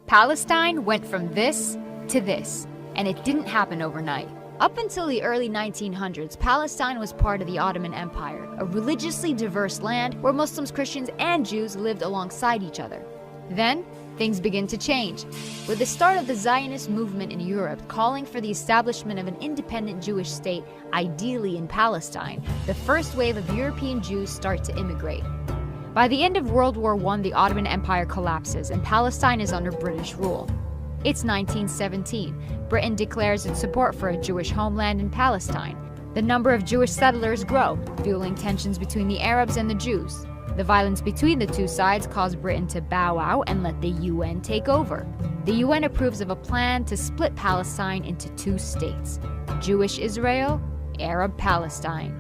Palestine went from this to this, and it didn't happen overnight. Up until the early 1900s, Palestine was part of the Ottoman Empire, a religiously diverse land where Muslims, Christians, and Jews lived alongside each other. Then, things begin to change, with the start of the Zionist movement in Europe calling for the establishment of an independent Jewish state, ideally in Palestine. The first wave of European Jews start to immigrate. By the end of World War I, the Ottoman Empire collapses and Palestine is under British rule. It's 1917. Britain declares its support for a Jewish homeland in Palestine. The number of Jewish settlers grow, fueling tensions between the Arabs and the Jews. The violence between the two sides caused Britain to bow out and let the UN take over. The UN approves of a plan to split Palestine into two states: Jewish Israel, Arab Palestine.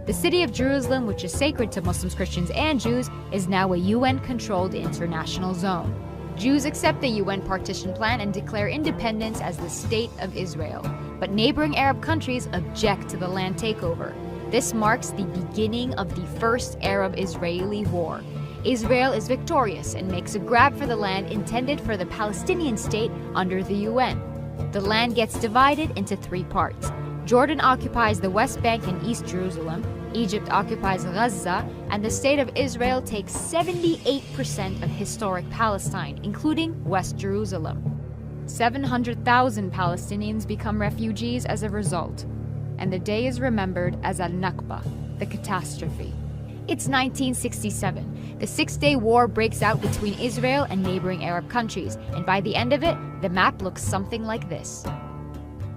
The city of Jerusalem, which is sacred to Muslims, Christians, and Jews, is now a UN-controlled international zone. Jews accept the UN partition plan and declare independence as the State of Israel. But neighboring Arab countries object to the land takeover. This marks the beginning of the First Arab-Israeli War. Israel is victorious and makes a grab for the land intended for the Palestinian state under the UN. The land gets divided into three parts. Jordan occupies the West Bank and East Jerusalem, Egypt occupies Gaza, and the State of Israel takes 78% of historic Palestine, including West Jerusalem. 700,000 Palestinians become refugees as a result, and the day is remembered as al-Nakba, the catastrophe. It's 1967. The Six-Day War breaks out between Israel and neighboring Arab countries, and by the end of it, the map looks something like this.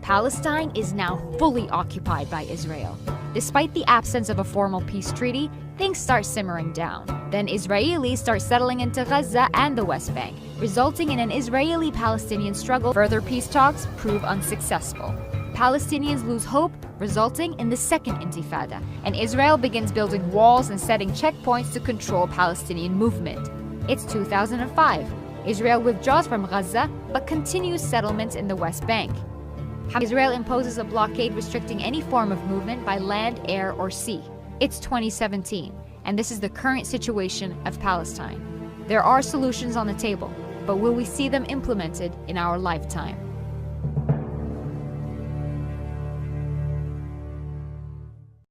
Palestine is now fully occupied by Israel. Despite the absence of a formal peace treaty, things start simmering down. Then Israelis start settling into Gaza and the West Bank, resulting in an Israeli-Palestinian struggle. Further peace talks prove unsuccessful. Palestinians lose hope, resulting in the Second Intifada, and Israel begins building walls and setting checkpoints to control Palestinian movement. It's 2005. Israel withdraws from Gaza, but continues settlements in the West Bank. Israel imposes a blockade restricting any form of movement by land, air, or sea. It's 2017, and this is the current situation of Palestine. There are solutions on the table, but will we see them implemented in our lifetime?